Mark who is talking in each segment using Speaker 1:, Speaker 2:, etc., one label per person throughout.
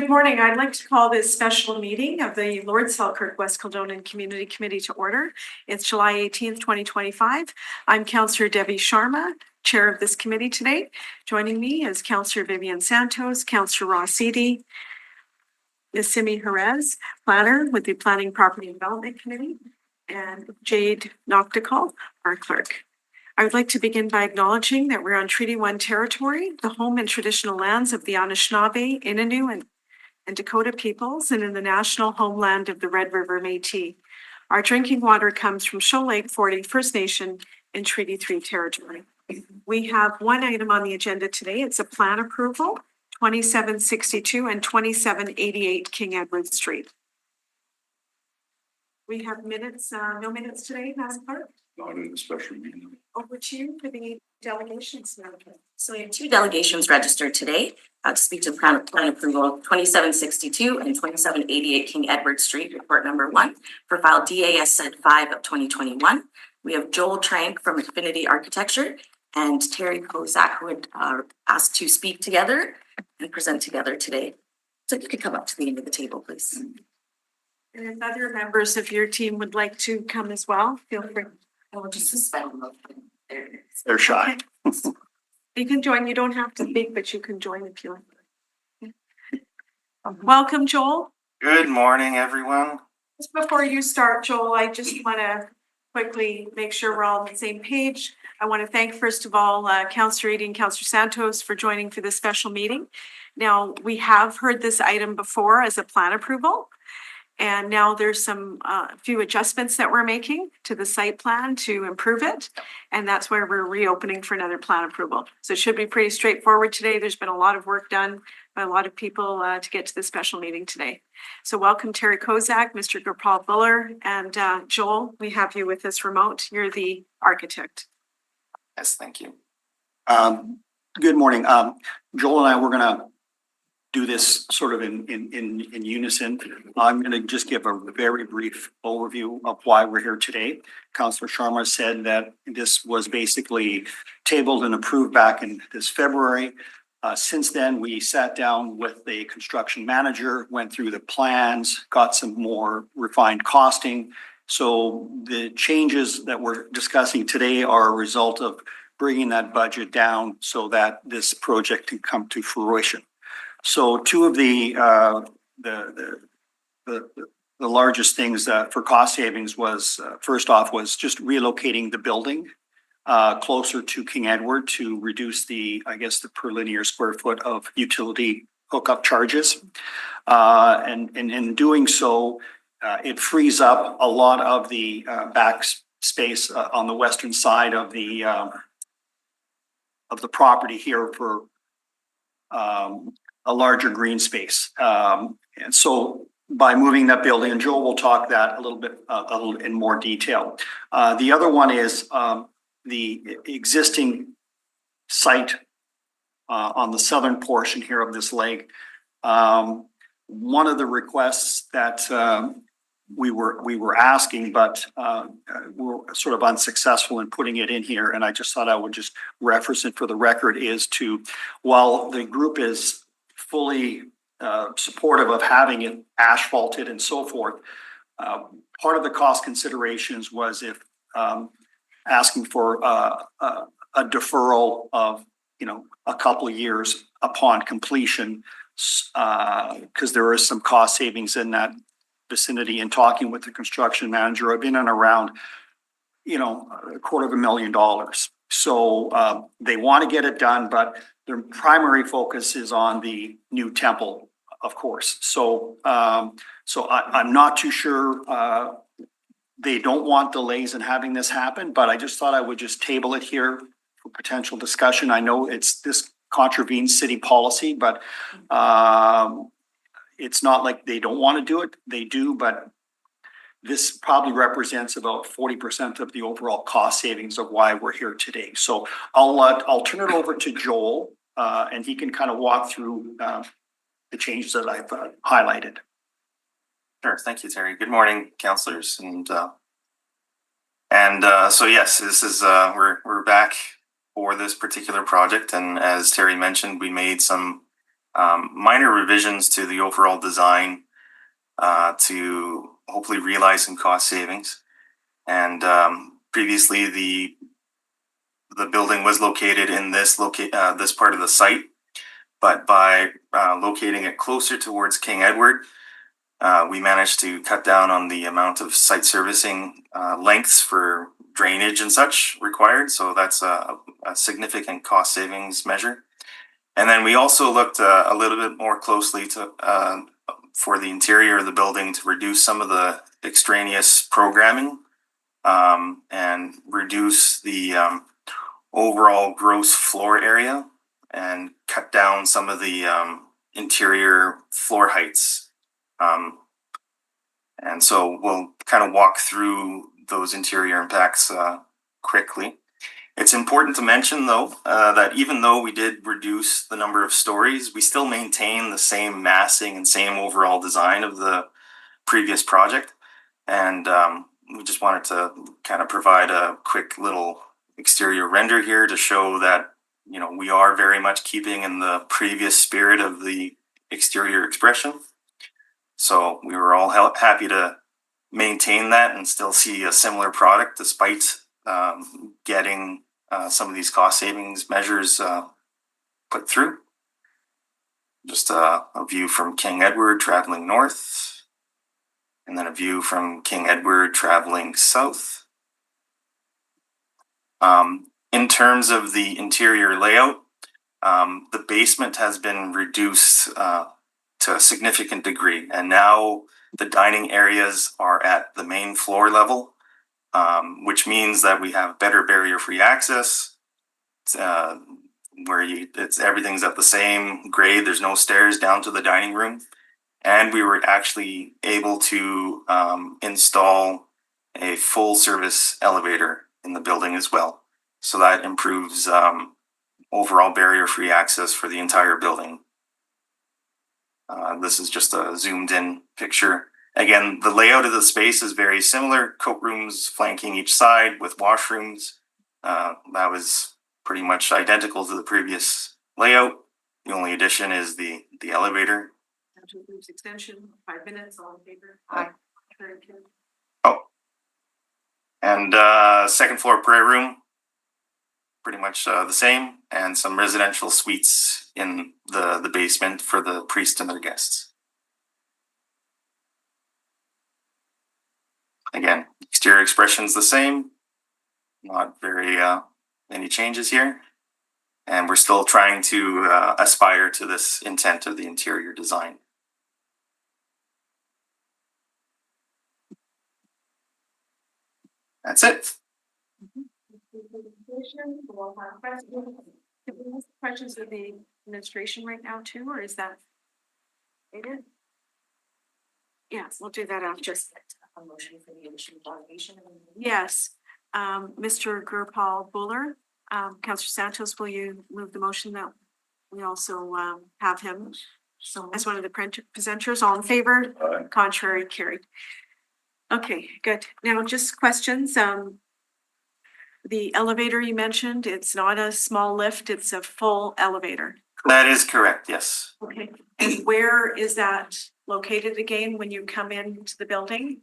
Speaker 1: Good morning. I'd like to call this special meeting of the Lord Selkirk West Kildonan Community Committee to order. It's July 18th, 2025. I'm Councillor Debbie Sharma, Chair of this committee today. Joining me is Councillor Vivian Santos, Councillor Ross Eady, Ms. Simi Jerez, Planner with the Planning Property and Development Committee, and Jade Noctical, our clerk. I would like to begin by acknowledging that we're on Treaty 1 territory, the home and traditional lands of the Anishinaabe, Innu, and Dakota peoples, and in the national homeland of the Red River Métis. Our drinking water comes from Shoal Lake 40 First Nation in Treaty 3 territory. We have one item on the agenda today. It's a plan approval, 2762 and 2788 King Edward Street. We have minutes, no minutes today, Madam Clerk?
Speaker 2: Not in the special meeting.
Speaker 1: Over to you for the delegations.
Speaker 3: So we have two delegations registered today to speak to plan approval 2762 and 2788 King Edward Street, report number 1 for file DAS Sed 5 of 2021. We have Joel Trank from Affinity Architecture and Terry Kozak, who would asked to speak together and present together today. So if you could come up to the end of the table, please.
Speaker 1: And if other members of your team would like to come as well, feel free.
Speaker 3: I will just suspend the motion. There it is.
Speaker 2: They're shy.
Speaker 1: Okay. You can join. You don't have to speak, but you can join if you like. Welcome, Joel.
Speaker 4: Good morning, everyone.
Speaker 1: Just before you start, Joel, I just want to quickly make sure we're all on the same page. I want to thank, first of all, Councillor Eady and Councillor Santos for joining for this special meeting. Now, we have heard this item before as a plan approval. And now there's some few adjustments that we're making to the site plan to improve it. And that's where we're reopening for another plan approval. So it should be pretty straightforward today. There's been a lot of work done by a lot of people to get to this special meeting today. So welcome Terry Kozak, Mr. Gopal Buller, and Joel, we have you with us remote. You're the architect.
Speaker 4: Yes, thank you.
Speaker 2: Good morning. Joel and I, we're gonna do this sort of in unison. I'm gonna just give a very brief overview of why we're here today. Councillor Sharma said that this was basically tabled and approved back in this February. Since then, we sat down with the construction manager, went through the plans, got some more refined costing. So the changes that we're discussing today are a result of bringing that budget down so that this project can come to fruition. So two of the largest things for cost savings was first off was just relocating the building closer to King Edward to reduce the per linear square foot of utility hookup charges. And in doing so, it frees up a lot of the back space on the western side of the property here for a larger green space. And so by moving that building, and Joel will talk that a little in more detail. The other one is the existing site on the southern portion here of this lake. One of the requests that we were asking, but we're sort of unsuccessful in putting it in here. And I just thought I would just reference it for the record is to, while the group is fully supportive of having it asphalted and so forth, part of the cost considerations was if asking for a deferral of, a couple of years upon completion, because there is some cost savings in that vicinity. And talking with the construction manager, I've been in around, $250,000. So they want to get it done, but their primary focus is on the new temple, of course. So I'm not too sure. They don't want delays in having this happen, but I just thought I would just table it here for potential discussion. I know this contravenes city policy, but it's not like they don't want to do it. They do, but this probably represents about 40% of the overall cost savings of why we're here today. So I'll turn it over to Joel, and he can kind of walk through the changes that I've highlighted.
Speaker 4: Sure, thank you, Terry. Good morning, councillors, and so yes, this is we're back for this particular project, and as Terry mentioned, we made some minor revisions to the overall design to hopefully realize some cost savings. And previously, the building was located in this part of the site, but by locating it closer towards King Edward, we managed to cut down on the amount of site servicing lengths for drainage and such required. So that's a significant cost savings measure. And then we also looked a little bit more closely to for the interior of the building to reduce some of the extraneous programming and reduce the overall gross floor area and cut down some of the interior floor heights. And so we'll kind of walk through those interior impacts quickly. It's important to mention, though, that even though we did reduce the number of stories, we still maintain the same massing and same overall design of the previous project. And we just wanted to kind of provide a quick little exterior render here to show that, you know, we are very much keeping in the previous spirit of the exterior expression. So we were all happy to maintain that and still see a similar product despite getting some of these cost savings measures put through. Just a view from King Edward traveling north, and then a view from King Edward traveling south. In terms of the interior layout, the basement has been reduced to a significant degree, and now the dining areas are at the main floor level, which means that we have better barrier-free access, where everything's at the same grade. There's no stairs down to the dining room, and we were actually able to install a full-service elevator in the building as well. So that improves overall barrier-free access for the entire building. This is just a zoomed-in picture. Again, the layout of the space is very similar. Coat rooms flanking each side with washrooms. That was pretty much identical to the previous layout. The only addition is the elevator.
Speaker 1: Extension, 5 minutes, all in favor? Aye.
Speaker 4: Oh, and second floor prayer room, pretty much the same, and some residential suites in the basement for the priest and their guests. Again, exterior expression's the same, not very any changes here, and we're still trying to aspire to this intent of the interior design. That's it.
Speaker 1: Questions of the administration right now too, or is that needed? Yes, we'll do that after.
Speaker 3: Just a motion for the additional delegation.
Speaker 1: Yes, Mr. Gurpal Buller, Councillor Santos, will you move the motion that we also have him as one of the presenters? All in favor?
Speaker 2: Aye.
Speaker 1: Contrary, carried. Okay, good. Now just questions. The elevator you mentioned, it's not a small lift, it's a full elevator.
Speaker 4: That is correct, yes.
Speaker 1: Okay, and where is that located again when you come into the building?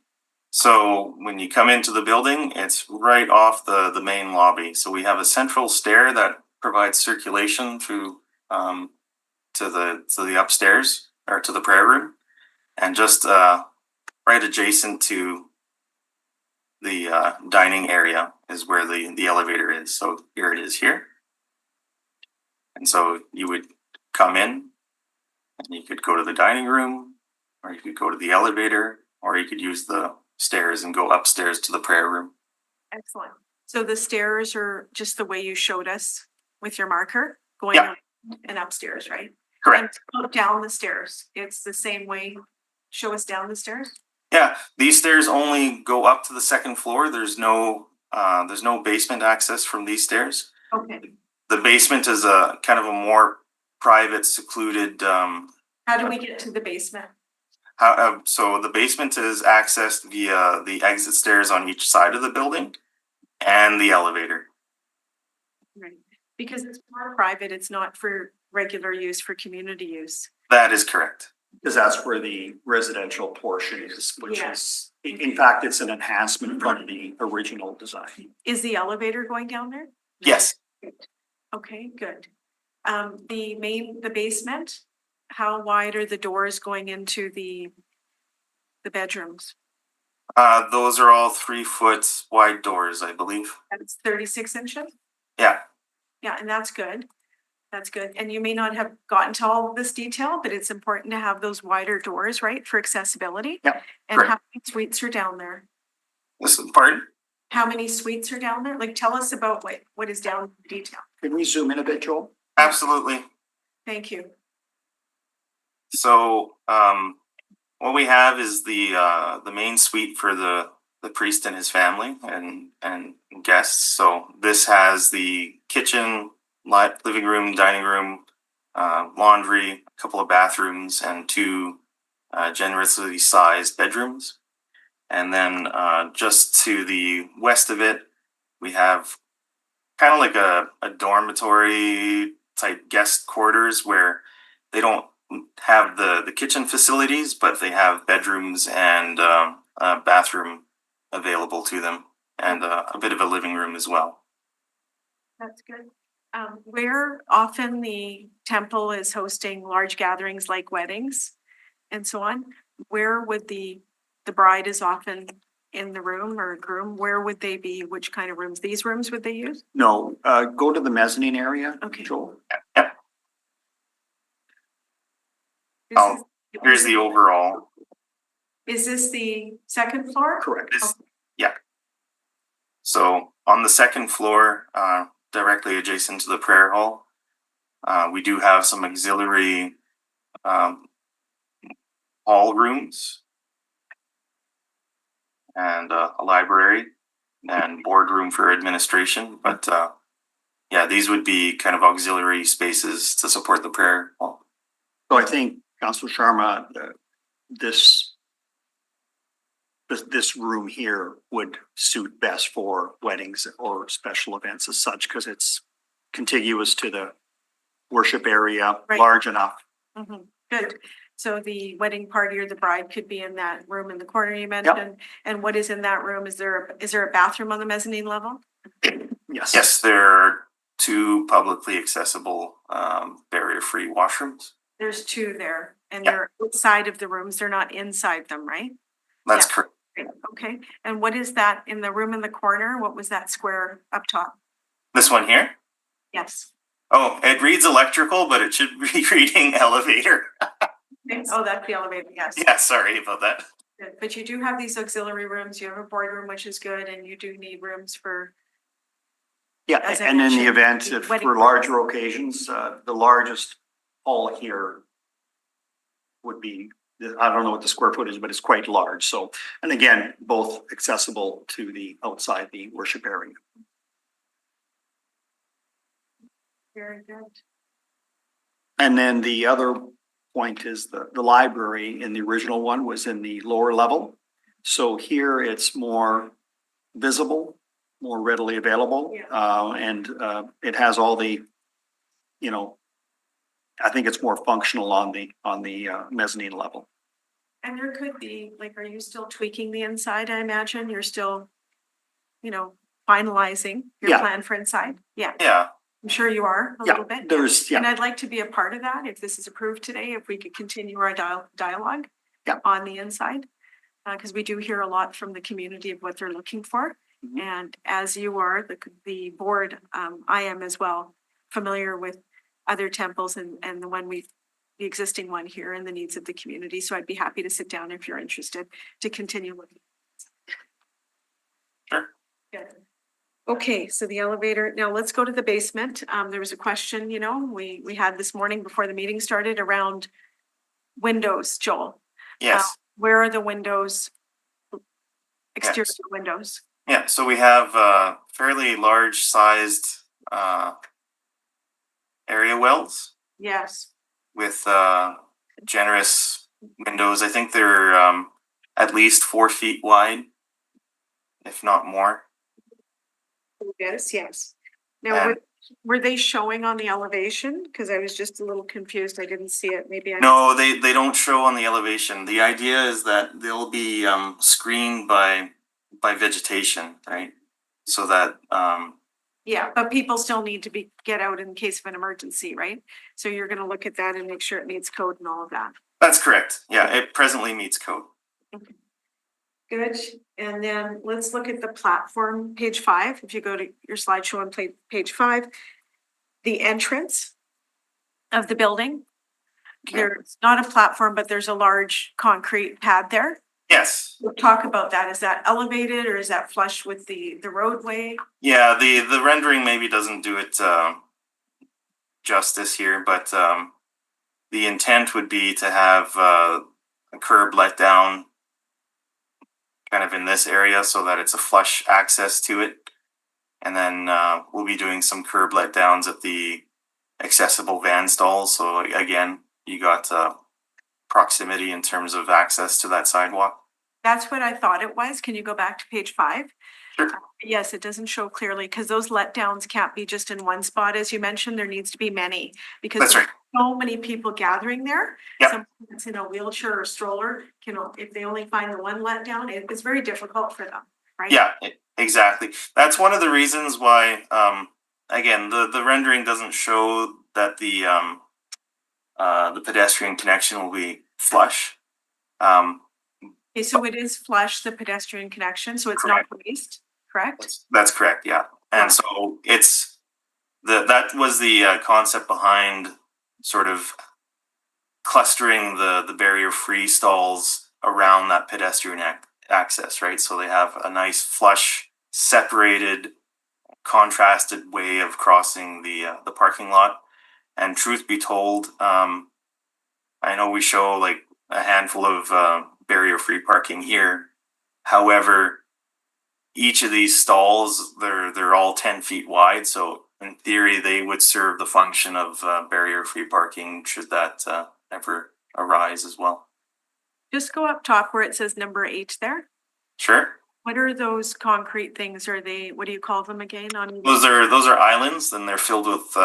Speaker 4: So when you come into the building, it's right off the main lobby. So we have a central stair that provides circulation through to the upstairs or to the prayer room, and just right adjacent to the dining area is where the elevator is. So here it is here. And so you would come in and you could go to the dining room, or you could go to the elevator, or you could use the stairs and go upstairs to the prayer room.
Speaker 1: Excellent. So the stairs are just the way you showed us with your marker going
Speaker 4: Yeah.
Speaker 1: up and upstairs, right?
Speaker 4: Correct.
Speaker 1: And go down the stairs. It's the same way. Show us down the stairs.
Speaker 4: Yeah, these stairs only go up to the second floor. There's no basement access from these stairs.
Speaker 1: Okay.
Speaker 4: The basement is a kind of a more private, secluded.
Speaker 1: How do we get to the basement?
Speaker 4: So the basement is accessed via the exit stairs on each side of the building and the elevator.
Speaker 1: Right. Because it's more private, it's not for regular use for community use.
Speaker 4: That is correct.
Speaker 2: Because that's where the residential portion is, which
Speaker 1: Yeah.
Speaker 2: is, in fact, it's an enhancement from the original design.
Speaker 1: Is the elevator going down there?
Speaker 4: Yes.
Speaker 1: Okay, good. The basement, how wide are the doors going into the bedrooms?
Speaker 4: Those are all 3-foot wide doors, I believe.
Speaker 1: That's 36 inches?
Speaker 4: Yeah.
Speaker 1: Yeah, and that's good. That's good. And you may not have gotten to all of this detail, but it's important to have those wider doors, right, for accessibility.
Speaker 2: Yep,
Speaker 1: And how
Speaker 4: correct.
Speaker 1: many suites are down there?
Speaker 4: Pardon?
Speaker 1: How many suites are down there? Like, tell us about what is down in detail.
Speaker 2: Can we zoom in a bit, Joel?
Speaker 4: Absolutely.
Speaker 1: Thank you.
Speaker 4: So, what we have is the main suite for the priest and his family and guests. So this has the kitchen, living room, dining room, laundry, a couple of bathrooms, and 2 generously sized bedrooms. And then just to the west of it, we have kind of like a dormitory type guest quarters where they don't have the kitchen facilities, but they have bedrooms and a bathroom available to them, and a bit of a living room as well.
Speaker 1: That's good. Where often the temple is hosting large gatherings like weddings and so on, where would the bride is often in the room or groom, where would they be? Which kind of rooms? These rooms would they use?
Speaker 2: No, go to the mezzanine area,
Speaker 1: Okay.
Speaker 2: Joel.
Speaker 1: This
Speaker 4: Oh,
Speaker 1: is-
Speaker 4: Here's the overall.
Speaker 1: Is this the second floor?
Speaker 2: Correct.
Speaker 4: Yeah. So on the second floor, directly adjacent to the prayer hall, we do have some auxiliary hall rooms and a library and boardroom for administration. But yeah, these would be kind of auxiliary spaces to support the prayer hall.
Speaker 2: So I think, Councilor Sharma, this room here would suit best for weddings or special events as such, because it's contiguous to the worship area,
Speaker 1: Right.
Speaker 2: large enough.
Speaker 1: Mhm. Good. So the wedding party or the bride could be in that room in the corner you mentioned. And what is in that room? Is there a bathroom on the mezzanine level?
Speaker 2: Yes.
Speaker 4: Yes, there are 2 publicly accessible barrier-free washrooms.
Speaker 1: There's 2 there and
Speaker 4: Yeah.
Speaker 1: they're outside of the rooms. They're not inside them, right?
Speaker 4: That's
Speaker 1: Yeah.
Speaker 4: correct.
Speaker 1: Great. Okay. And what is that in the room in the corner? What was that square up top?
Speaker 4: This one here?
Speaker 1: Yes.
Speaker 4: Oh, it reads electrical, but it should be reading elevator.
Speaker 1: Oh, that's the elevator. Yes.
Speaker 4: Yeah, sorry about that.
Speaker 1: Good. But you do have these auxiliary rooms. You have a boardroom, which is good, and you do need rooms for,
Speaker 2: Yeah,
Speaker 1: As I
Speaker 2: and in the
Speaker 1: mentioned,
Speaker 2: event
Speaker 1: the
Speaker 2: of
Speaker 1: wedding
Speaker 2: for larger occasions, the largest hall here would be, I don't know what the square foot is, but it's quite large. So, and again, both accessible to the outside the worship area.
Speaker 1: very good.
Speaker 2: And then the other point is the library in the original one was in the lower level. So here it's more visible, more readily available.
Speaker 1: Yeah.
Speaker 2: And it has all the, you know, I think it's more functional on the mezzanine level.
Speaker 1: And there could be, like, are you still tweaking the inside? I imagine you're still, finalizing your
Speaker 2: Yeah.
Speaker 1: plan for inside. Yeah,
Speaker 4: Yeah,
Speaker 1: I'm sure you are a
Speaker 2: Yeah,
Speaker 1: little bit.
Speaker 2: there's,
Speaker 1: And
Speaker 2: yeah,
Speaker 1: I'd like to be a part of that. If this is approved today, if we could continue our dialogue
Speaker 2: Yeah.
Speaker 1: on the inside. Because we do hear a lot from the community of what they're looking for.
Speaker 2: Mhm.
Speaker 1: And as you are, the board, I am as well familiar with other temples and the existing one here and the needs of the community. So I'd be happy to sit down if you're interested to continue looking.
Speaker 4: Sure.
Speaker 1: Good. Okay, so the elevator, now let's go to the basement. There was a question, we had this morning before the meeting started around windows, Joel.
Speaker 4: yes.
Speaker 1: Where are the windows? Exterior windows?
Speaker 4: Yeah, so we have fairly large sized area wells
Speaker 1: Yes.
Speaker 4: with generous windows. I think they're at least 4 feet wide, if not more.
Speaker 1: Yes, yes. Now,
Speaker 4: And-
Speaker 1: would Were they showing on the elevation? Because I was just a little confused. I didn't see it. Maybe I.
Speaker 4: No, they don't show on the elevation. The idea is that they'll be screened by vegetation, right? So that
Speaker 1: Yeah, but people still need to get out in case of an emergency, right? So you're gonna look at that and make sure it meets code and all of that.
Speaker 4: that's correct. Yeah, it presently meets code.
Speaker 1: Good, and then let's look at the platform, page 5, if you go to your slideshow on page 5. The entrance of the building.
Speaker 4: Okay.
Speaker 1: There's not a platform, but there's a large concrete pad there.
Speaker 4: Yes.
Speaker 1: We'll talk about that. Is that elevated or is that flush with the roadway?
Speaker 4: Yeah, the rendering maybe doesn't do it justice here, but the intent would be to have a curb let down kind of in this area so that it's a flush access to it. And then we'll be doing some curb let downs at the accessible van stalls. So again, you got proximity in terms of access to that sidewalk.
Speaker 1: That's what I thought it was. Can you go back to page 5?
Speaker 4: Sure.
Speaker 1: Yes, it doesn't show clearly because those letdowns can't be just in one spot, as you mentioned. There needs to be many because
Speaker 4: That's
Speaker 1: there's
Speaker 4: right.
Speaker 1: so many people gathering there.
Speaker 4: Yep.
Speaker 1: Someone that's in a wheelchair or stroller can, if they only find the one letdown, it's very difficult for them, right?
Speaker 4: Yeah, exactly. That's one of the reasons why, again, the rendering doesn't show that the pedestrian connection will be flush.
Speaker 1: Okay, so it is flush, the pedestrian connection, so it's not raised, correct?
Speaker 4: That's correct, yeah.
Speaker 1: Yeah.
Speaker 4: And so it's that was the concept behind sort of clustering the barrier-free stalls around that pedestrian access, right? So they have a nice flush, separated, contrasted way of crossing the parking lot. And truth be told, I know we show like a handful of barrier-free parking here. However, each of these stalls, they're all 10 feet wide. So in theory, they would serve the function of barrier-free parking should that ever arise as well.
Speaker 1: Just go up top where it says number 8 there.
Speaker 4: Sure.
Speaker 1: What are those concrete things? Are they, what do you call them again on?
Speaker 4: Those are islands, and they're filled with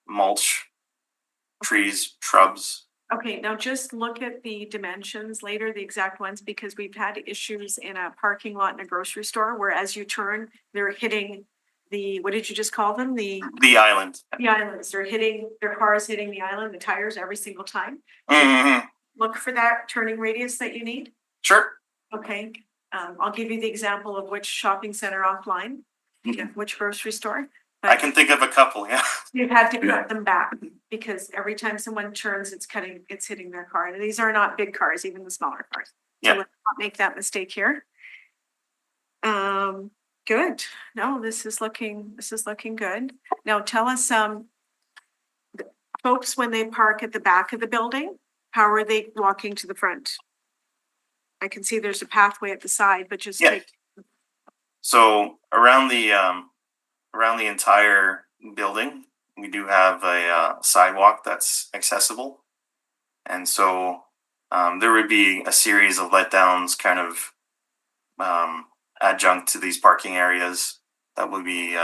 Speaker 4: mulch, trees, shrubs.
Speaker 1: Okay, now just look at the dimensions later, the exact ones, because we've had issues in a parking lot in a grocery store where as you turn, they're hitting the, what did you just call them? The
Speaker 4: island.
Speaker 1: The islands, they're hitting, their cars hitting the island, the tires every single time.
Speaker 4: Mm-hmm.
Speaker 1: Look for that turning radius that you need.
Speaker 4: Sure.
Speaker 1: Okay, I'll give you the example of which shopping center offline, which grocery store.
Speaker 4: I can think of a couple, yeah.
Speaker 1: You've had to cut them back because every time someone turns, it's hitting their car. And these are not big cars, even the smaller cars. So
Speaker 4: Yeah.
Speaker 1: let's not make that mistake here. Good. No, this is looking good. Now tell us, folks, when they park at the back of the building, how are they walking to the front? I can see there's a pathway at the side, but just
Speaker 4: Yeah. So around the entire building, we do have a sidewalk that's accessible. And so there would be a series of letdowns kind of adjunct to these parking areas that we'll be,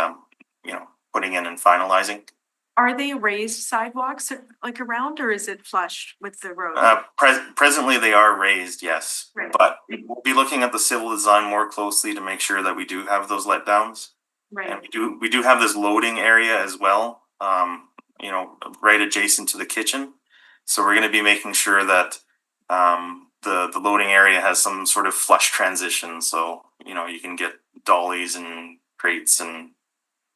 Speaker 4: putting in and finalizing.
Speaker 1: Are they raised sidewalks like around, or is it flush with the road?
Speaker 4: Presently, they are raised, yes.
Speaker 1: Right.
Speaker 4: But we'll be looking at the civil design more closely to make sure that we do have those letdowns.
Speaker 1: Right.
Speaker 4: And we do have this loading area as well, right adjacent to the kitchen. So we're going to be making sure that the loading area has some sort of flush transition. So, you can get dollies and crates and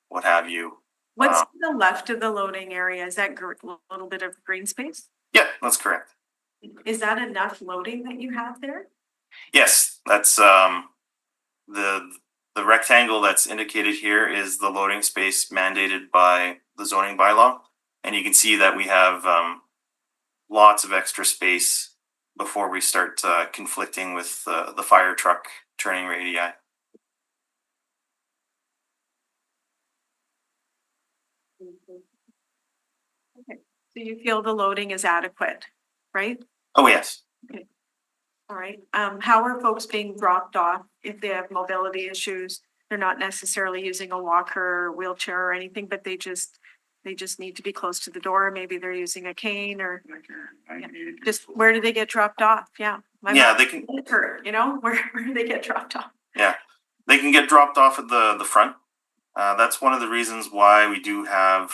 Speaker 4: what have you.
Speaker 1: What's to the left of the loading area? Is that a little bit of green space?
Speaker 4: Yeah, that's correct.
Speaker 1: Is that enough loading that you have there?
Speaker 4: Yes, that's the rectangle that's indicated here is the loading space mandated by the zoning bylaw. And you can see that we have lots of extra space before we start conflicting with the fire truck turning radii.
Speaker 1: Okay, so you feel the loading is adequate, right?
Speaker 4: Oh, yes.
Speaker 1: All right, how are folks being dropped off if they have mobility issues? They're not necessarily using a walker or wheelchair or anything, but they just need to be close to the door. Maybe they're using a cane or just where do they get dropped off? Yeah. My
Speaker 4: Yeah,
Speaker 1: mom
Speaker 4: they can,
Speaker 1: hurt, you know, where do they get dropped off?
Speaker 4: they can get dropped off at the front. That's one of the reasons why we do have,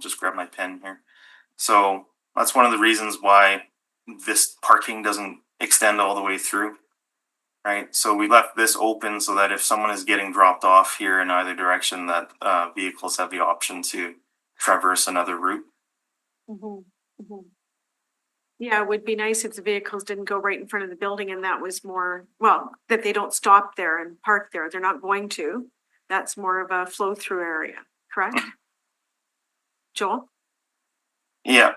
Speaker 4: just grab my pen here. So that's one of the reasons why this parking doesn't extend all the way through. Right, so we left this open so that if someone is getting dropped off here in either direction, that vehicles have the option to traverse another route.
Speaker 1: Yeah, it would be nice if the vehicles didn't go right in front of the building and that was more, well, that they don't stop there and park there. They're not going to. That's more of a flow through area, correct? Joel?
Speaker 4: Yeah,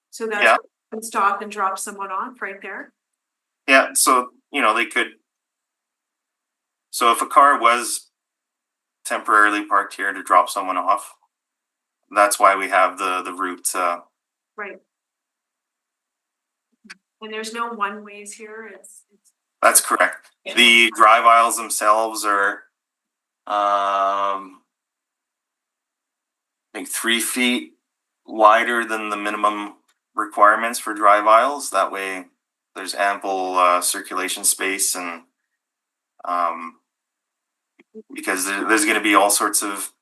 Speaker 1: So that's
Speaker 4: Yeah.
Speaker 1: can stop and drop someone off right there.
Speaker 4: yeah, so, they could. So if a car was temporarily parked here to drop someone off, that's why we have the route,
Speaker 1: Right. And there's no one ways here. It's
Speaker 4: that's correct. The drive aisles themselves are, I think 3 feet wider than the minimum requirements for drive aisles. That way there's ample circulation space and because there's going to be all sorts of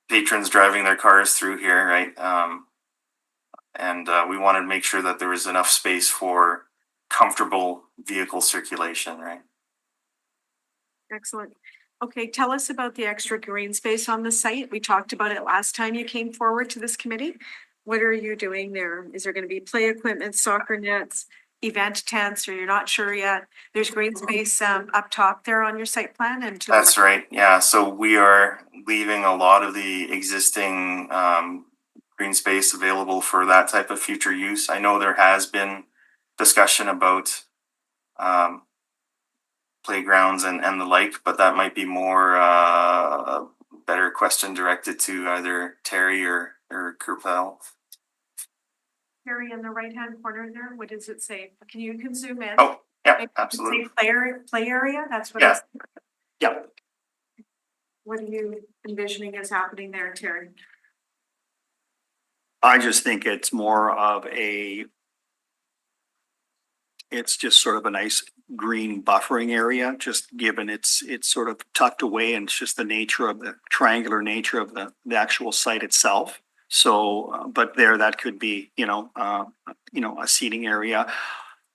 Speaker 4: patrons driving their cars through here, right? And we wanted to make sure that there was enough space for comfortable vehicle circulation, right?
Speaker 1: excellent. Okay, tell us about the extra green space on the site. We talked about it last time you came forward to this committee. What are you doing there? Is there going to be play equipment, soccer nets, event tents, or you're not sure yet? There's green space up top there on your site plan and to the
Speaker 4: That's right. Yeah. So we are leaving a lot of the existing green space available for that type of future use. I know there has been discussion about playgrounds and the like, but that might be more a better question directed to either Terry or Kerpel.
Speaker 1: area in the right-hand corner there. What does it say? Can you zoom in?
Speaker 4: Oh, yeah,
Speaker 1: Maybe does it
Speaker 4: absolutely.
Speaker 1: say play area? That's what
Speaker 4: Yeah.
Speaker 1: it's,
Speaker 2: Yeah,
Speaker 1: what are you envisioning is happening there, Terry?
Speaker 2: I just think it's more of it's just sort of a nice green buffering area, just given it's sort of tucked away and it's just the nature of the triangular nature of the actual site itself. So, but that could be, a seating area.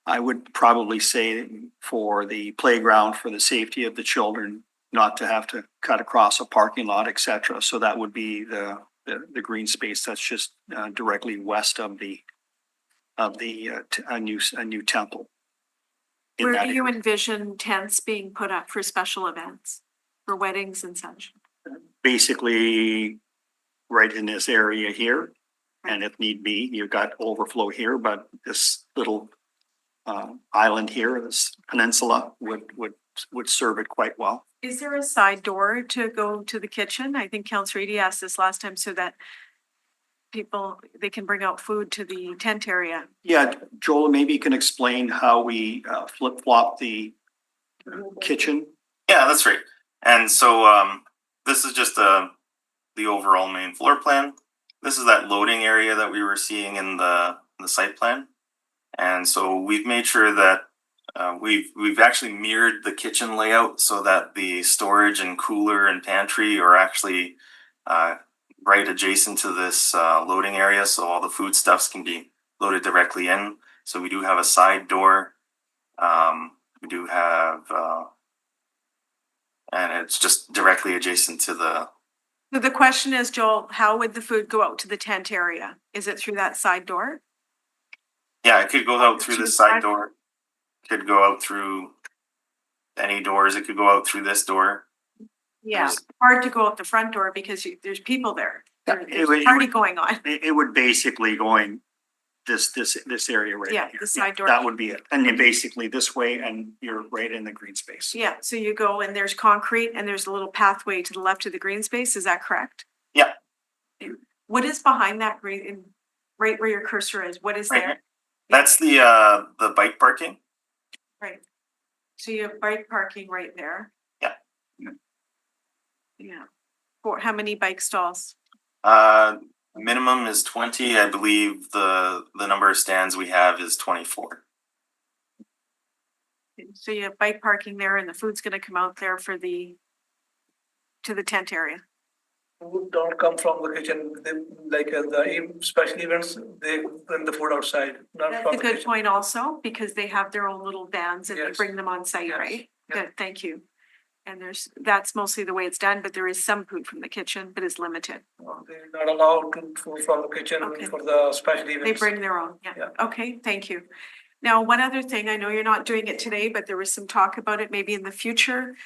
Speaker 2: I would probably say for the playground, for the safety of the children, not to have to cut across a parking lot, et cetera. So that would be the green space that's just directly west of a new temple. in
Speaker 1: Where
Speaker 2: that
Speaker 1: do you
Speaker 2: area.
Speaker 1: envision tents being put up for special events, for weddings and such?
Speaker 2: Basically, right in this area here, and if need be, you've got overflow here, but this little island here, this peninsula would serve it quite well.
Speaker 1: Is there a side door to go to the kitchen? I think Councillor Edie asked this last time so that they can bring out food to the tent area.
Speaker 2: Yeah, Joel, maybe you can explain how we flip-flop the kitchen.
Speaker 4: Yeah, that's right. And so this is just the overall main floor plan. This is that loading area that we were seeing in the site plan. And so we've made sure that we've actually mirrored the kitchen layout so that the storage and cooler and pantry are actually right adjacent to this loading area, so all the foodstuffs can be loaded directly in. So we do have a side door. We do have, and it's just directly adjacent to the.
Speaker 1: So the question is, Joel, how would the food go out to the tent area? Is it through that side door?
Speaker 4: Yeah, it could go out through
Speaker 1: To the
Speaker 4: this side
Speaker 1: side?
Speaker 4: door. Could go out through any doors. It could go out through this door.
Speaker 1: Yeah,
Speaker 4: There's-
Speaker 1: hard to go out the front door because there's people there.
Speaker 2: Yeah,
Speaker 1: There's
Speaker 2: it
Speaker 1: a party
Speaker 2: would-
Speaker 1: going on.
Speaker 2: It would basically going this area right
Speaker 1: Yeah,
Speaker 2: here.
Speaker 1: the side door.
Speaker 2: That would be it. And then basically this way and you're right in the green space.
Speaker 1: Yeah, so you go and there's concrete and there's a little pathway to the left of the green space. Is that correct?
Speaker 4: Yeah.
Speaker 1: What is behind that green, right where your cursor is? What is
Speaker 4: Right
Speaker 1: there?
Speaker 4: here. That's the bike parking.
Speaker 1: Right. So you have bike parking right there.
Speaker 4: Yeah.
Speaker 1: Yeah. For how many bike stalls?
Speaker 4: Minimum is 20. I believe the number of stands we have is 24.
Speaker 1: So you have bike parking there and the food's gonna come out there for to the tent area.
Speaker 5: Food don't come from the kitchen, they, like special events, they bring the food outside, not
Speaker 1: That's
Speaker 5: from
Speaker 1: a
Speaker 5: the
Speaker 1: good
Speaker 5: kitchen.
Speaker 1: point also, because they have their own little vans and they
Speaker 5: Yes.
Speaker 1: bring them on site,
Speaker 5: Yes.
Speaker 1: right?
Speaker 5: Yeah.
Speaker 1: Good, thank you. And that's mostly the way it's done, but there is some food from the kitchen, but it's limited.
Speaker 5: They're not allowed to food from the kitchen
Speaker 1: Okay.
Speaker 5: for the special events.
Speaker 1: They bring their own, yeah.
Speaker 5: Yeah.
Speaker 1: Okay, thank you. Now, one other thing, I know you're not doing it today, but there was some talk about it maybe in the future.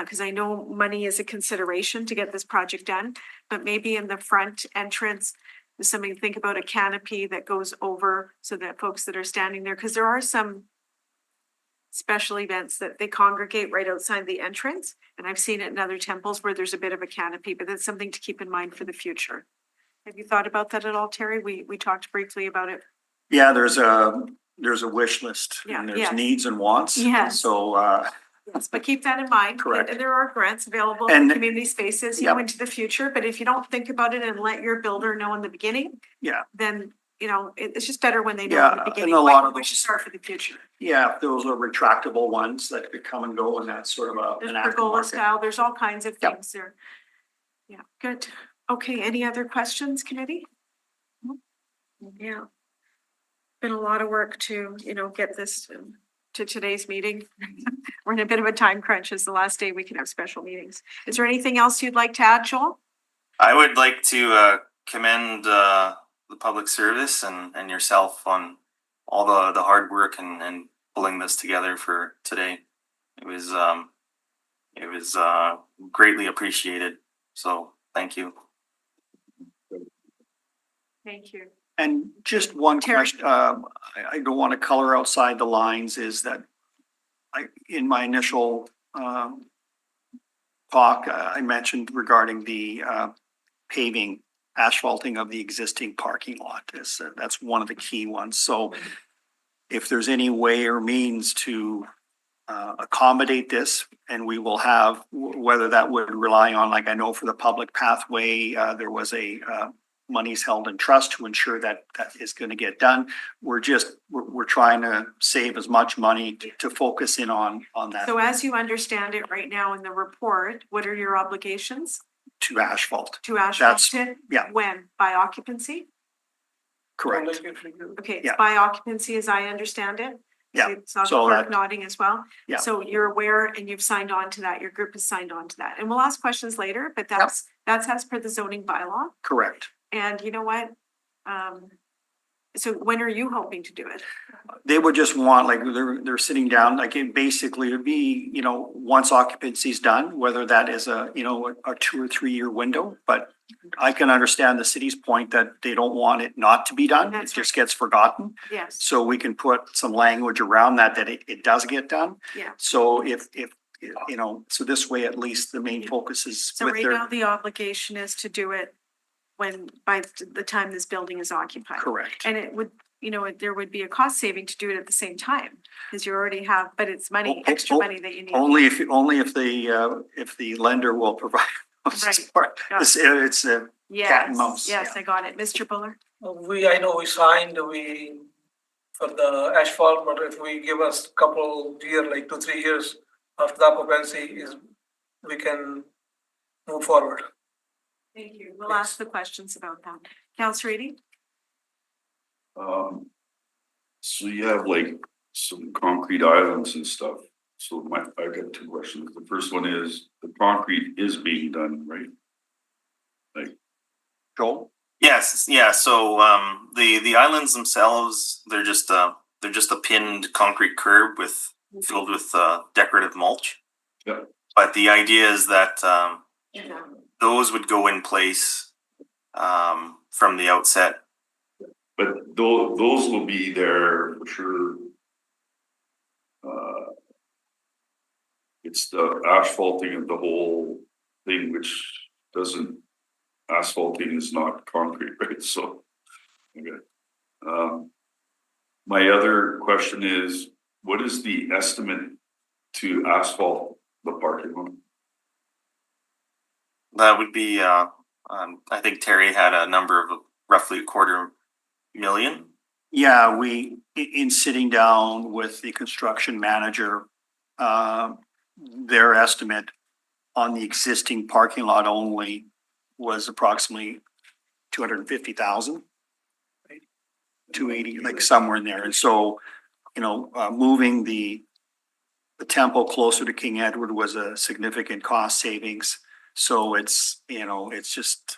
Speaker 1: Cause I know money is a consideration to get this project done, but maybe in the front entrance, there's something to think about, a canopy that goes over so that folks that are standing there, cause there are some special events that they congregate right outside the entrance. And I've seen it in other temples where there's a bit of a canopy, but that's something to keep in mind for the future. Have you thought about that at all, Terry? We talked briefly about it.
Speaker 2: Yeah, there's a wish list
Speaker 1: Yeah,
Speaker 2: and there's
Speaker 1: yes.
Speaker 2: needs and wants.
Speaker 1: Yes.
Speaker 2: So,
Speaker 1: Yes, but keep that in mind.
Speaker 2: Correct.
Speaker 1: And there are grants available for
Speaker 2: And-
Speaker 1: community spaces, you know,
Speaker 2: Yep.
Speaker 1: into the future, but if you don't think about it and let your builder know in the beginning.
Speaker 2: Yeah.
Speaker 1: Then, you know, it's just better when they know
Speaker 2: Yeah,
Speaker 1: in the
Speaker 2: and
Speaker 1: beginning.
Speaker 2: a
Speaker 1: what
Speaker 2: lot
Speaker 1: your
Speaker 2: of
Speaker 1: wishes
Speaker 2: those-
Speaker 1: are for the future.
Speaker 2: yeah, those are retractable ones that could come and go and that's sort of
Speaker 1: There's
Speaker 2: an
Speaker 1: pergola
Speaker 2: aftermarket.
Speaker 1: style, there's all kinds of
Speaker 2: Yep.
Speaker 1: things there. Yeah, good. Okay, any other questions, committee? Yeah. Been a lot of work to, you know, get this to today's meeting. We're in a bit of a time crunch. It's the last day we can have special meetings. Is there anything else you'd like to add, Joel?
Speaker 4: I would like to commend the public service and yourself on all the hard work and pulling this together for today. It was greatly appreciated. So thank you.
Speaker 1: Thank you.
Speaker 2: And just one
Speaker 1: Terry?
Speaker 2: question, I don't want to color outside the lines is that in my initial, talk, I mentioned regarding the, paving, asphalting of the existing parking lot is, that's one of the key ones. So if there's any way or means to, accommodate this and we will have, whether that would rely on, like I know for the public pathway, there was a, monies held in trust to ensure that that is going to get done. We're trying to save as much money to focus in on that
Speaker 1: So as you understand it right now in the report, what are your obligations
Speaker 2: to asphalt.
Speaker 1: to asphalt it?
Speaker 2: yeah.
Speaker 1: When? By occupancy?
Speaker 2: Correct.
Speaker 1: Okay, it's
Speaker 2: Yeah.
Speaker 1: by occupancy as I understand it.
Speaker 2: Yeah,
Speaker 1: Saw the
Speaker 2: so
Speaker 1: clerk
Speaker 2: that-
Speaker 1: nodding as well.
Speaker 2: Yeah.
Speaker 1: So you're aware and you've signed on to that. Your group has signed on to that. And we'll ask questions later, but that's as per the zoning bylaw.
Speaker 2: Correct.
Speaker 1: And you know what? So when are you hoping to do it?
Speaker 2: They would just want, like, they're sitting down, like, it basically would be, you know, once occupancy's done, whether that is a 2 or 3 year window, but I can understand the city's point that they don't want it not to be done. It
Speaker 1: That's
Speaker 2: just gets forgotten.
Speaker 1: Yes,
Speaker 2: So we can put some language around that it does get done.
Speaker 1: yeah.
Speaker 2: So if, you know, so this way, at least the main focus is
Speaker 1: So
Speaker 2: with
Speaker 1: right
Speaker 2: their,
Speaker 1: now, the obligation is to do it by the time this building is occupied.
Speaker 2: correct.
Speaker 1: And it would, you know, there would be a cost saving to do it at the same time, because you already have, but it's money, extra money that you need.
Speaker 2: Only if the lender will provide.
Speaker 1: Right. Yeah.
Speaker 2: It's cat and
Speaker 1: Yes,
Speaker 2: mouse,
Speaker 1: yes,
Speaker 2: yeah.
Speaker 1: I got it. Mr. Buller?
Speaker 5: I know we signed, for the asphalt, but if we give us couple year, like 2-3 years after the occupancy we can move forward.
Speaker 1: Thank you. We'll ask the questions about that. Councilor Eady?
Speaker 6: So you have like some concrete islands and stuff. So I've got 2 questions. The first one is, the concrete is being done, right?
Speaker 2: Joel?
Speaker 4: Yes, yeah. So the islands themselves, they're just a pinned concrete curb filled with decorative mulch.
Speaker 6: Yeah.
Speaker 4: But the idea is that those would go in place from the outset.
Speaker 6: But those will be there for sure. It's the asphalting of the whole thing, which asphalting is not concrete, right? So, okay. My other question is, what is the estimate to asphalt the parking lot?
Speaker 4: That would be, I think Terry had a number of roughly $250,000.
Speaker 2: Yeah, in sitting down with the construction manager, their estimate on the existing parking lot only was approximately 250,000. 280, like somewhere in there. And so, moving the temple closer to King Edward was a significant cost savings. So it's just,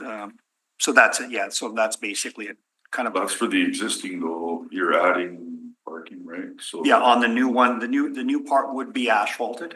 Speaker 2: so that's it. Yeah. So that's basically it. Kind of.
Speaker 6: That's for the existing though, you're adding parking, right? So.
Speaker 2: Yeah, on the new one, the new part would be asphalted.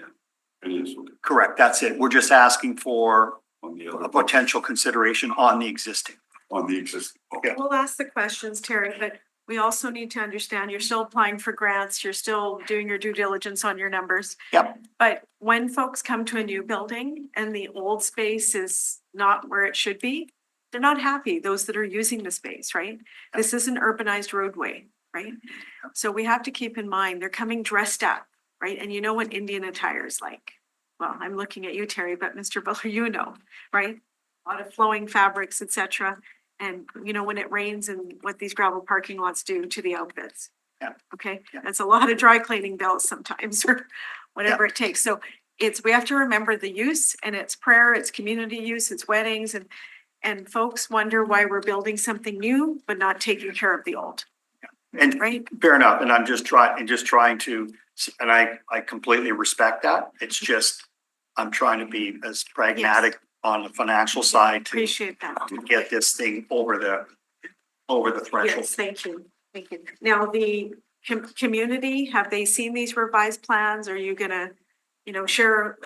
Speaker 6: It is, okay,
Speaker 2: Correct. That's it. We're just asking for
Speaker 6: on the
Speaker 2: a
Speaker 6: other,
Speaker 2: potential consideration on the existing.
Speaker 6: on the existing. Okay.
Speaker 1: We'll ask the questions, Terry, but we also need to understand you're still applying for grants. You're still doing your due diligence on your numbers.
Speaker 2: Yep.
Speaker 1: But when folks come to a new building and the old space is not where it should be, they're not happy, those that are using the space, right? This is an urbanized roadway, right? So we have to keep in mind, they're coming dressed up, right? And you know what Indian attire is like. Well, I'm looking at you, Terry, but Mr. Butler, right? A lot of flowing fabrics, et cetera. And when it rains and what these gravel parking lots do to the outfits.
Speaker 2: Yeah.
Speaker 1: Okay,
Speaker 2: Yeah.
Speaker 1: that's a lot of dry cleaning bills sometimes or whatever it takes. So we have to remember the use, and it's prayer, it's community use, it's weddings, and folks wonder why we're building something new, but not taking care of the old,
Speaker 2: And
Speaker 1: right?
Speaker 2: fair enough. And I'm just trying to, and I completely respect that. It's just, I'm trying to be as pragmatic on the financial side to
Speaker 1: Appreciate that.
Speaker 2: get this thing over the threshold.
Speaker 1: Yes, thank you. Thank you. Now, the community, have they seen these revised plans? Are you gonna, share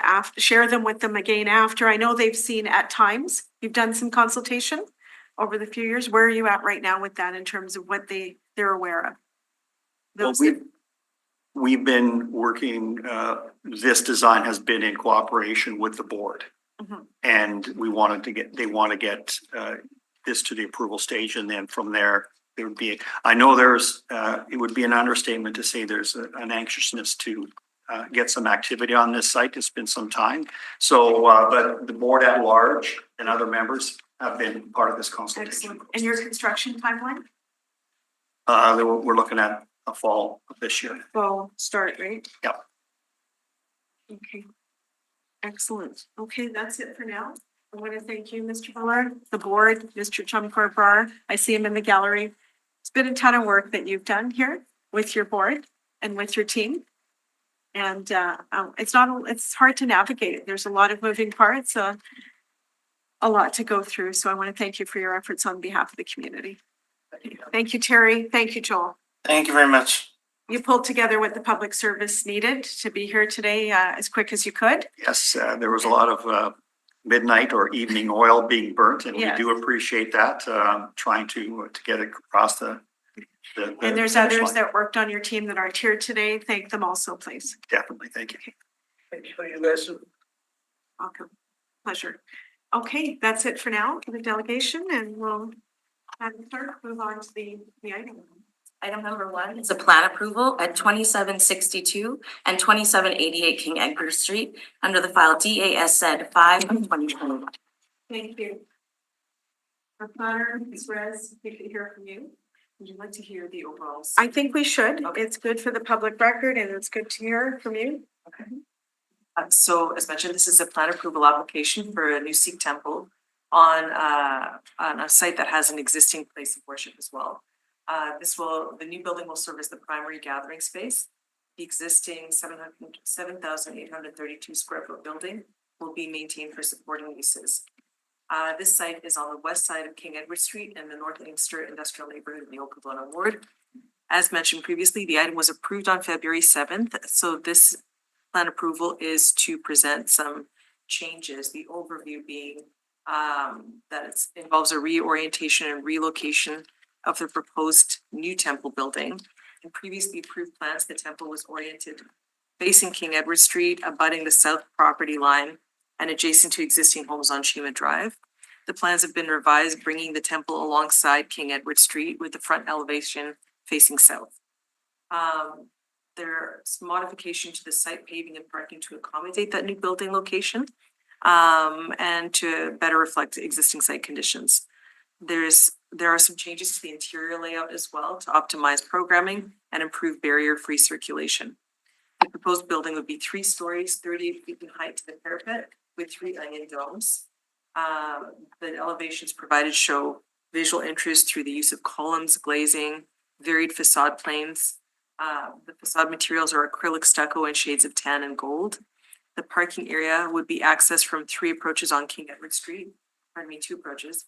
Speaker 1: them with them again after? I know they've seen at times, you've done some consultation over the few years. Where are you at right now with that in terms of what they're aware of?
Speaker 2: Well,
Speaker 1: Those that-
Speaker 2: we've been working, this design has been in cooperation with the board.
Speaker 1: Mhm.
Speaker 2: And they want to get this to the approval stage, and then from there, there would be, I know it would be an understatement to say there's an anxiousness to get some activity on this site. It's been some time. So, but the board at large and other members have been part of this consultation.
Speaker 1: Excellent. And your construction timeline?
Speaker 2: We're looking at a fall of this year.
Speaker 1: Fall start, right?
Speaker 2: Yep.
Speaker 1: Okay. Excellent. Okay, that's it for now. I want to thank you, Mr. Bullard, the board, Mr. Chumkar Brar. I see him in the gallery. It's been a ton of work that you've done here with your board and with your team. And it's hard to navigate. There's a lot of moving parts, a lot to go through. So I want to thank you for your efforts on behalf of the community. Thank you, Terry. Thank you, Joel.
Speaker 4: Thank you very much.
Speaker 1: You pulled together what the public service needed to be here today as quick as you could.
Speaker 2: Yes, there was a lot of midnight or evening oil being burnt, and we
Speaker 1: Yes.
Speaker 2: do appreciate that, trying to get it across the.
Speaker 1: And there's
Speaker 2: finish
Speaker 1: others
Speaker 2: line.
Speaker 1: that worked on your team that aren't here today. Thank them also, please.
Speaker 2: Definitely, thank you.
Speaker 5: Thank you, you guys.
Speaker 1: Welcome. Pleasure. Okay, that's it for now for the delegation, and we'll have the clerk move on to the item.
Speaker 3: Item number 1 is a plan approval at 2762 and 2788 King Edward Street under the file DAS 5 of 2021.
Speaker 1: Thank you. Our planner, Ms. Rez, we can hear from you.
Speaker 7: Would you like to hear the overall?
Speaker 1: I think we should.
Speaker 7: Okay.
Speaker 1: It's good for the public record and it's good to hear from you.
Speaker 7: So as mentioned, this is a plan approval application for a new Sikh temple on a site that has an existing place of worship as well. The new building will serve as the primary gathering space. The existing 7,832 square foot building will be maintained for supporting uses. This site is on the west side of King Edward Street in the North Inkster Industrial Neighborhood in the Okabona Ward. As mentioned previously, the item was approved on February 7th. So this plan approval is to present some changes, the overview being that it involves a reorientation and relocation of the proposed new temple building. In previously approved plans, the temple was oriented facing King Edward Street, abutting the south property line and adjacent to existing homes on Shima Drive. The plans have been revised, bringing the temple alongside King Edward Street with the front elevation facing south. there's modification to the site paving and parking to accommodate that new building location. And to better reflect existing site conditions. There are some changes to the interior layout as well to optimize programming and improve barrier-free circulation. The proposed building would be 3 stories, 38 feet in height to the parapet with 3 onion domes. The elevations provided show visual interest through the use of columns, glazing, varied facade planes. The facade materials are acrylic stucco in shades of tan and gold. The parking area would be accessed from 3 approaches on King Edward Street. Pardon me, 2 approaches,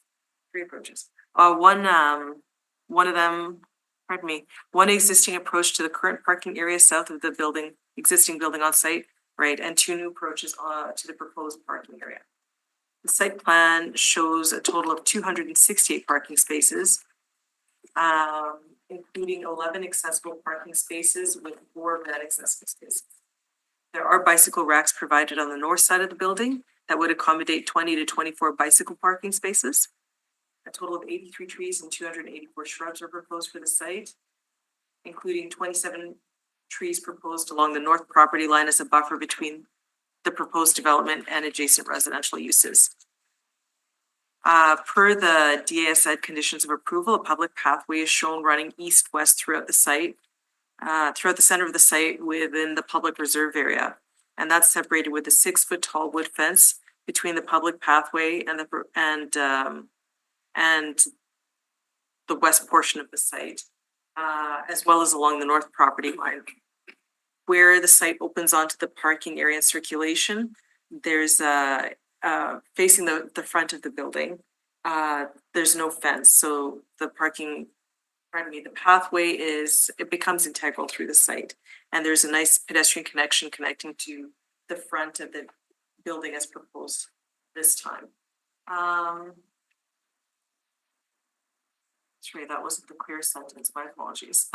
Speaker 7: 3 approaches. One of them, pardon me, one existing approach to the current parking area south of the existing building on site, right, and 2 new approaches to the proposed parking area. The site plan shows a total of 268 parking spaces, including 11 accessible parking spaces with 4 van-accessible spaces. There are bicycle racks provided on the north side of the building that would accommodate 20 to 24 bicycle parking spaces. A total of 83 trees and 284 shrubs are proposed for the site, including 27 trees proposed along the north property line as a buffer between the proposed development and adjacent residential uses. Per the DASD conditions of approval, a public pathway is shown running east-west throughout the site, throughout the center of the site within the public reserve area. And that's separated with a 6-foot tall wood fence between the public pathway and the west portion of the site, as well as along the north property line. Where the site opens onto the parking area and circulation, there's facing the front of the building, there's no fence, so the pathway becomes integral through the site. And there's a nice pedestrian connection connecting to the front of the building as proposed this time. Sorry, that wasn't the clear sentence, my apologies.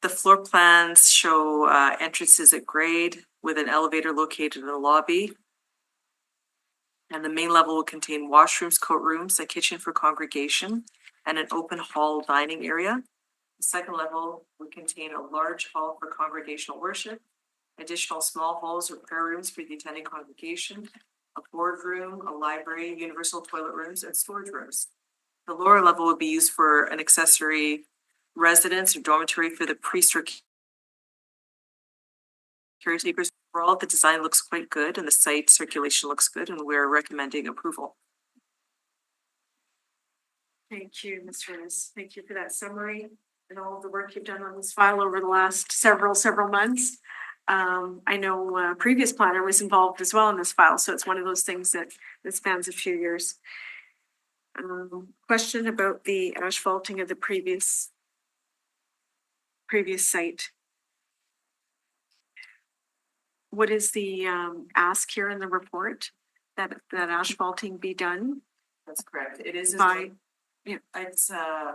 Speaker 7: The floor plans show entrances at grade with an elevator located in the lobby. And the main level will contain washrooms, coat rooms, a kitchen for congregation, and an open hall dining area. The second level would contain a large hall for congregational worship, additional small halls or prayer rooms for the attending congregation, a boardroom, a library, universal toilet rooms, and storage rooms. The lower level would be used for an accessory residence or dormitory for the priest or caretakers. Overall, the design looks quite good and the site circulation looks good, and we're recommending approval.
Speaker 1: Thank you, Ms. Furness. Thank you for that summary and all of the work you've done on this file over the last several months. I know a previous planner was involved as well in this file, so it's one of those things that spans a few years. Question about the asphalting of the previous site. What is the ask here in the report that asphalting be done?
Speaker 7: That's correct. It is
Speaker 1: By,
Speaker 7: it's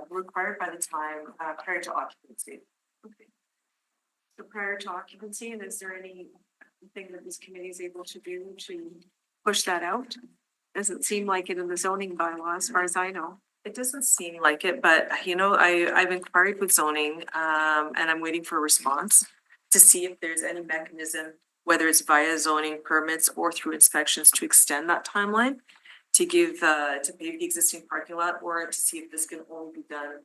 Speaker 7: required by the time prior to occupancy.
Speaker 1: okay. So prior to occupancy, and is there anything that this committee is able to do to push that out? Doesn't seem like it in the zoning bylaw, as far as I know.
Speaker 7: It doesn't seem like it, but I've inquired with zoning, and I'm waiting for a response to see if there's any mechanism, whether it's via zoning permits or through inspections, to extend that timeline to give, to pave the existing parking lot, or to see if this can only be done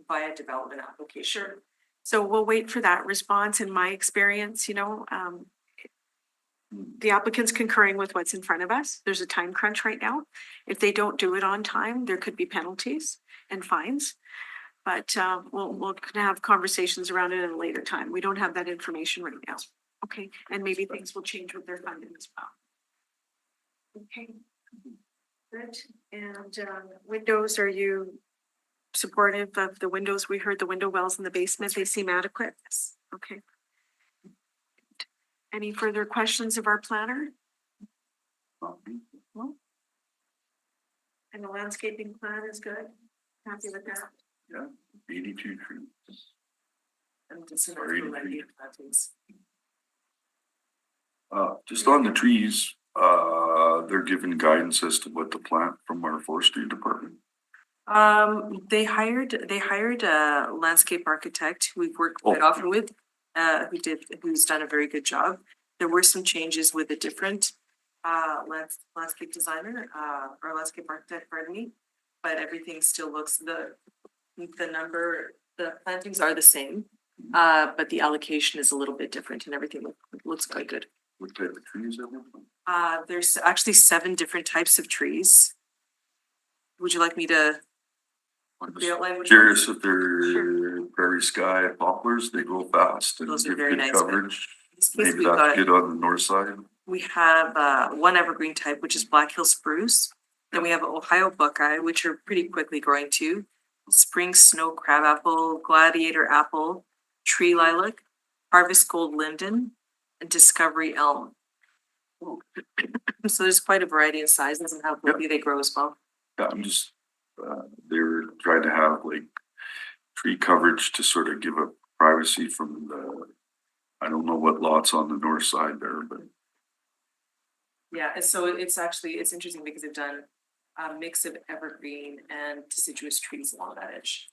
Speaker 7: via development application.
Speaker 1: Sure. So we'll wait for that response. In my experience, the applicant's concurring with what's in front of us. There's a time crunch right now. If they don't do it on time, there could be penalties and fines. But we'll have conversations around it at a later time. We don't have that information right now. Okay, and maybe things will change with their funding as well. Okay, good. And windows, are you supportive of the windows? We heard the window wells in the basement. They seem adequate. Okay. Any further questions of our planner? No? And the landscaping plan is good? Happy with that?
Speaker 6: Yeah, 82 trees.
Speaker 7: And just
Speaker 6: Sorry,
Speaker 7: an idea of that is.
Speaker 6: Just on the trees, they're given guidance as to what to plant from our forestry department.
Speaker 7: They hired a landscape architect who we've worked quite often with who's done a very good job. There were some changes with a different landscape designer, or landscape architect, pardon me. But everything still looks, the plantings are the same. But the allocation is a little bit different and everything looks quite good.
Speaker 6: What type of trees are there?
Speaker 7: There's actually 7 different types of trees. Would you like me to
Speaker 6: I'm
Speaker 7: the
Speaker 6: just
Speaker 7: outline? Which
Speaker 6: curious
Speaker 7: ones?
Speaker 6: if they're prairie sky poplars, they grow fast and
Speaker 7: Those are
Speaker 6: give
Speaker 7: very
Speaker 6: good
Speaker 7: nice.
Speaker 6: coverage.
Speaker 7: In this case,
Speaker 6: Maybe
Speaker 7: we've
Speaker 6: that's
Speaker 7: got,
Speaker 6: good on the north side.
Speaker 7: we have one evergreen type, which is Black Hill spruce. Then we have Ohio buckeye, which are pretty quickly growing too. Spring snow crabapple, gladiator apple, tree lilac, harvest gold linden, and discovery elm. So there's quite a variety of sizes and how quickly they grow as well.
Speaker 6: Yeah, I'm just, they're trying to have like tree coverage to sort of give up privacy from the, I don't know what lots on the north side there, but
Speaker 7: Yeah, and so it's actually, it's interesting because they've done a mix of evergreen and deciduous trees along that edge.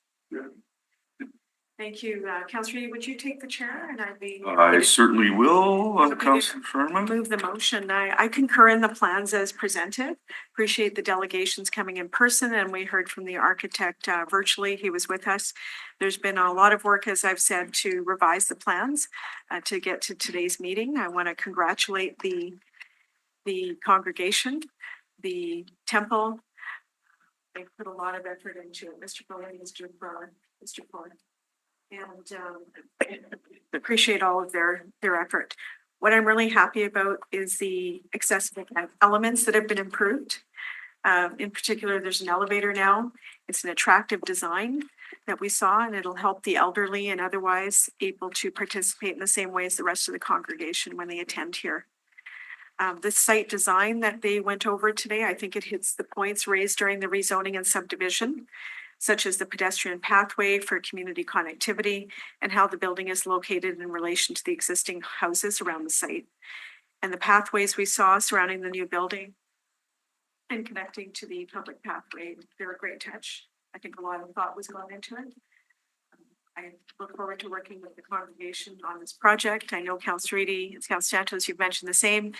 Speaker 1: Thank you. Councillor Lee, would you take the chair and I'd be.
Speaker 6: I certainly will,
Speaker 1: Okay.
Speaker 6: Councilor Sherman.
Speaker 1: Move the motion. I concur in the plans as presented. Appreciate the delegations coming in person and we heard from the architect virtually. He was with us. There's been a lot of work, as I've said, to revise the plans to get to today's meeting. I want to congratulate the congregation, the temple. They put a lot of effort into it. Mr. Fuller, Mr. Fuller. And appreciate all of their effort. What I'm really happy about is the accessible elements that have been improved. In particular, there's an elevator now. It's an attractive design that we saw, and it'll help the elderly and otherwise able to participate in the same way as the rest of the congregation when they attend here. The site design that they went over today, I think it hits the points raised during the rezoning and subdivision, such as the pedestrian pathway for community connectivity and how the building is located in relation to the existing houses around the site. And the pathways we saw surrounding the new building and connecting to the public pathway, they're a great touch. I think a lot of thought was gone into it. I look forward to working with the congregation on this project. I know Councillor Reedy and Councillor Santos, you've mentioned the same.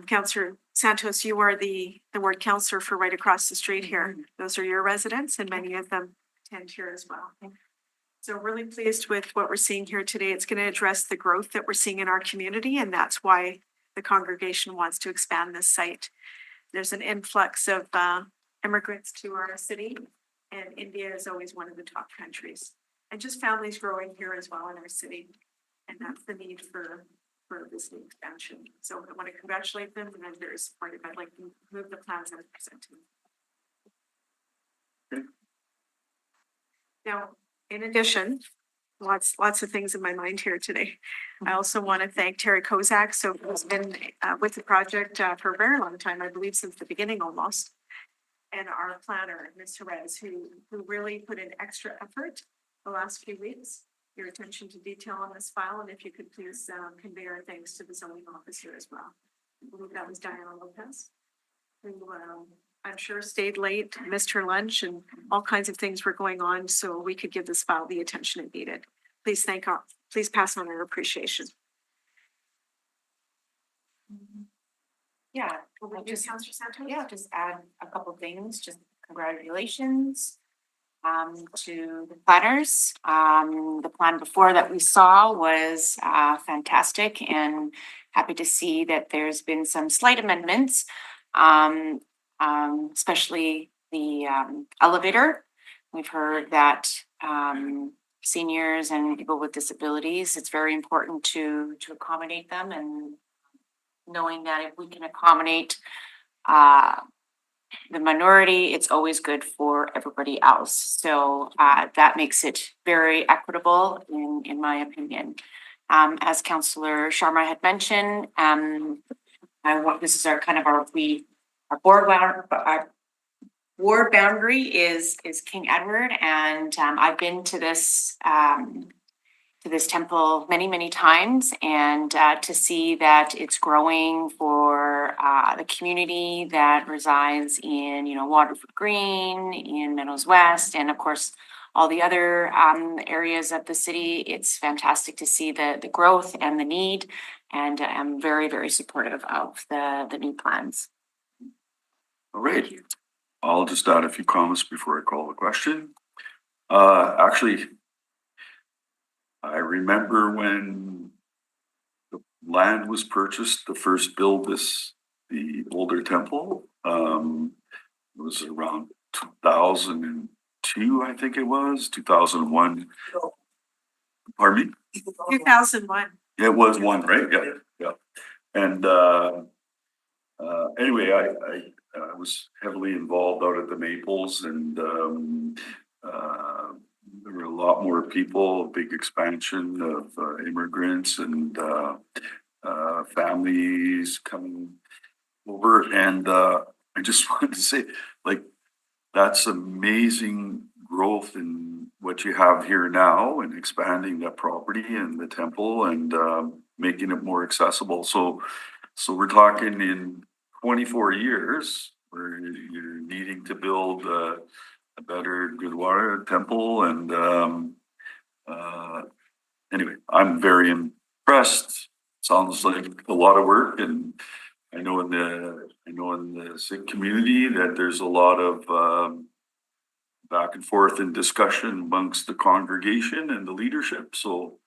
Speaker 1: Councillor Santos, you are the ward councillor for right across the street here. Those are your residents and many of them attend here as well. So really pleased with what we're seeing here today. It's going to address the growth that we're seeing in our community, and that's why the congregation wants to expand this site. There's an influx of immigrants to our city, and India is always one of the top countries. And just families growing here as well in our city. And that's the need for this new expansion. So I want to congratulate them and I'm very supportive. I'd like to move the plans as presented. Now, in addition, lots of things in my mind here today. I also want to thank Terry Kozak, who's been with the project for a very long time, I believe since the beginning almost. And our planner, Ms. Jerez, who really put in extra effort the last few weeks. Your attention to detail on this file, and if you could please convey our thanks to the zoning officer as well. I believe that was Diana Lopez, who I'm sure stayed late, missed her lunch, and all kinds of things were going on, so we could give this file the attention it needed. Please please pass on our appreciation.
Speaker 8: Yeah,
Speaker 1: Councillor Santos?
Speaker 8: yeah, just add a couple things, just congratulations to the planners. The plan before that we saw was fantastic and happy to see that there's been some slight amendments, especially the elevator. We've heard that seniors and people with disabilities, it's very important to accommodate them, and knowing that if we can accommodate the minority, it's always good for everybody else. So that makes it very equitable in my opinion. As Councillor Sharma had mentioned, this is our kind of our ward boundary is King Edward, and I've been to this temple many times, and to see that it's growing for the community that resides in, Waterford Green, in Meadows West, and of course, all the other areas of the city. It's fantastic to see the growth and the need, and I'm very, very supportive of the new plans.
Speaker 6: All right, I'll just add a few comments before I call the question. Actually, I remember when the land was purchased, the first build the older temple, it was around 2002, I think it was, 2001. Pardon me?
Speaker 1: 2001.
Speaker 6: It was one, right? Yeah, yeah. And anyway, I was heavily involved out at the Maples, and there were a lot more people, big expansion of immigrants and families coming over. And I just wanted to say, like, that's amazing growth in what you have here now, and expanding that property and the temple, and making it more accessible. So we're talking in 24 years, where you're needing to build a better Gurdwara temple. And anyway, I'm very impressed. Sounds like a lot of work, and I know in the Sikh community that there's a lot of back and forth and discussion amongst the congregation and the leadership. So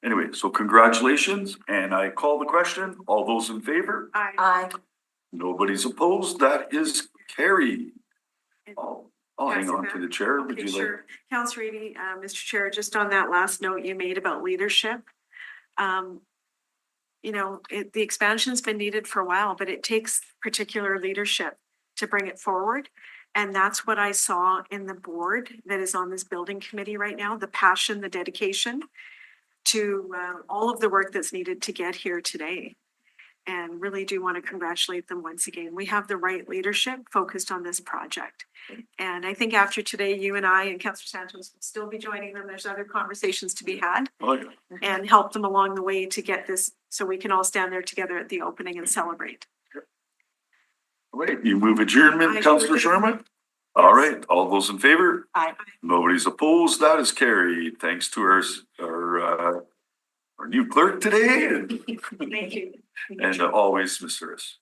Speaker 6: anyway, so congratulations, and I call the question. All those in favor?
Speaker 3: Aye.
Speaker 6: Nobody's opposed. That is carried. I'll hang on to the chair. Would
Speaker 1: Okay,
Speaker 6: you like?
Speaker 1: sure. Councillor Eby, Mr. Chair, just on that last note you made about leadership. You know, the expansion's been needed for a while, but it takes particular leadership to bring it forward. And that's what I saw in the board that is on this building committee right now, the passion, the dedication to all of the work that's needed to get here today. And really do want to congratulate them once again. We have the right leadership focused on this project. And I think after today, you and I and Councillor Santos will still be joining them. There's other conversations to be had,
Speaker 6: Oh, yeah.
Speaker 1: and help them along the way to get this, so we can all stand there together at the opening and celebrate.
Speaker 6: Wait, you move adjournment,
Speaker 1: I
Speaker 6: Councillor
Speaker 1: sure do.
Speaker 6: Sharma? All right, all those in favor?
Speaker 8: Aye.
Speaker 6: Nobody's opposed. That is carried. Thanks to our new clerk today,
Speaker 1: Thank you.
Speaker 6: and always Ms. Harris.